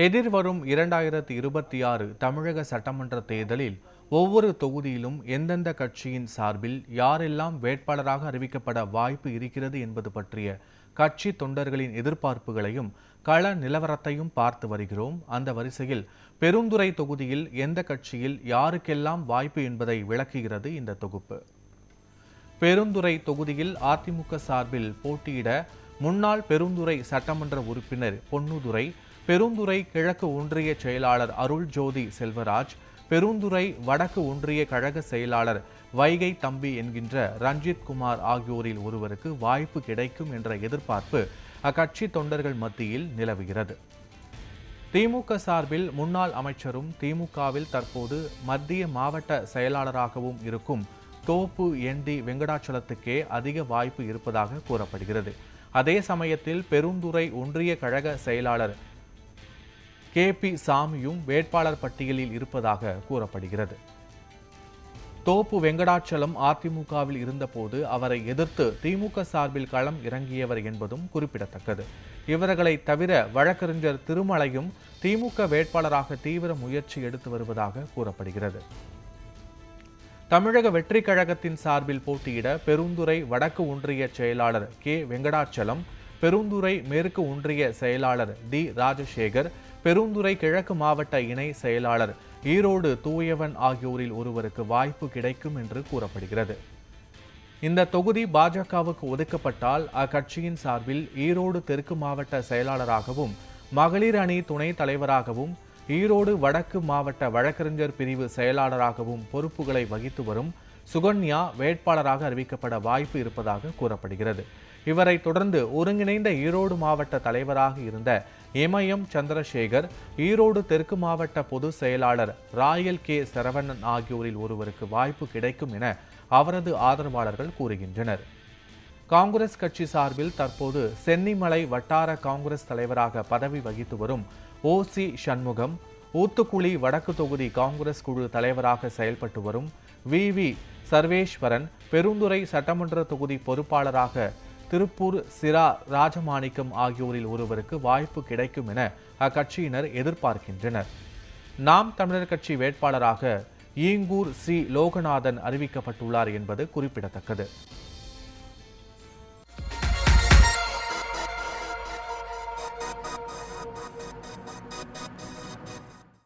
எதிர்வரும் 2026 தமிழக சட்டமன்ற தேர்தலில் ஒவ்வொரு தொகுதியிலும் எந்தெந்த கட்சியின் சார்பில் யாரெல்லாம் வேட்பாளராக அறிவிக்கப்பட வாய்ப்பு இருக்கிறது என்பது பற்றிய கட்சி தொண்டர்களின் எதிர்பார்ப்புகளையும் கள நிலவரத்தையும் பார்த்து வருகிறோம். அந்த வரிசையில் பெருந்துறை தொகுதியில் எந்த கட்சியில் யாருக்கெல்லாம் வாய்ப்பு என்பதை விளக்குகிறது இந்த தொகுப்பு. பெருந்துறை தொகுதியில் அதிமுக சார்பில் போட்டியிட முன்னாள் பெருந்துறை சட்டமன்ற உறுப்பினர் பொன்னுதுரை, பெருந்துறை கிழக்கு ஒன்றிய செயலாளர் அருள் ஜோதி செல்வராஜ், பெருந்துறை வடக்கு ஒன்றிய கழக செயலாளர் வைகை தம்பி என்கின்ற ரஞ்சித் குமார் ஆகியோரில் ஒருவருக்கு வாய்ப்பு கிடைக்கும் என்ற எதிர்பார்ப்பு அக்கட்சி தொண்டர்கள் மத்தியில் நிலவுகிறது. திமுக சார்பில் முன்னாள் அமைச்சரும் திமுகவில் தற்போது மத்திய மாவட்ட செயலாளராகவும் இருக்கும் தோப்பு என்டி வெங்கடாச்சலத்துக்கே அதிக வாய்ப்பு இருப்பதாக கூறப்படுகிறது. அதே சமயத்தில் பெருந்துறை ஒன்றிய கழக செயலாளர் KP சாமியும் வேட்பாளர் பட்டியலில் இருப்பதாக கூறப்படுகிறது. தோப்பு வெங்கடாச்சலம் அதிமுகவில் இருந்தபோது அவரை எதிர்த்து திமுக சார்பில் களம் இறங்கியவர் என்பதும் குறிப்பிடத்தக்கது. இவர்களை தவிர வழக்கறிஞர் திருமலையும் திமுக வேட்பாளராக தீவிர முயற்சி எடுத்து வருவதாக கூறப்படுகிறது. தமிழக வெற்றி கழகத்தின் சார்பில் போட்டியிட பெருந்துறை வடக்கு ஒன்றிய செயலாளர் K வெங்கடாச்சலம், பெருந்துறை மேற்கு ஒன்றிய செயலாளர் D ராஜசேகர், பெருந்துறை கிழக்கு மாவட்ட இணை செயலாளர் ஈரோடு தூயவன் ஆகியோரில் ஒருவருக்கு வாய்ப்பு கிடைக்கும் என்று கூறப்படுகிறது. இந்த தொகுதி பாஜகவுக்கு ஒதுக்கப்பட்டால் அக்கட்சியின் சார்பில் ஈரோடு தெற்கு மாவட்ட செயலாளராகவும், மகளிர் அணி துணை தலைவராகவும், ஈரோடு வடக்கு மாவட்ட வழக்கறிஞர் பிரிவு செயலாளராகவும் பொறுப்புகளை வகித்து வரும் சுகன்யா வேட்பாளராக அறிவிக்கப்பட வாய்ப்பு இருப்பதாக கூறப்படுகிறது. இவரை தொடர்ந்து ஒருங்கிணைந்த ஈரோடு மாவட்ட தலைவராக இருந்த எமயம் சந்திரசேகர், ஈரோடு தெற்கு மாவட்ட பொதுச் செயலாளர் ராயல் K சரவணன் ஆகியோரில் ஒருவருக்கு வாய்ப்பு கிடைக்கும் என அவரது ஆதரவாளர்கள் கூறுகின்றனர். காங்கிரஸ் கட்சி சார்பில் தற்போது சென்னிமலை வட்டார காங்கிரஸ் தலைவராக பதவி வகித்து வரும் OC சண்முகம், ஊத்துக்குளி வடக்கு தொகுதி காங்கிரஸ் குழு தலைவராக செயல்பட்டு வரும் VV சர்வேஸ்வரன், பெருந்துறை சட்டமன்ற தொகுதி பொறுப்பாளராக திருப்பூர் சிரா ராஜமாணிக்கம் ஆகியோரில் ஒருவருக்கு வாய்ப்பு கிடைக்கும் என அக்கட்சியினர் எதிர்பார்க்கின்றனர். நாம் தமிழர் கட்சி வேட்பாளராக ஈங்கூர் C லோகநாதன் அறிவிக்கப்பட்டுள்ளார் என்பது குறிப்பிடத்தக்கது.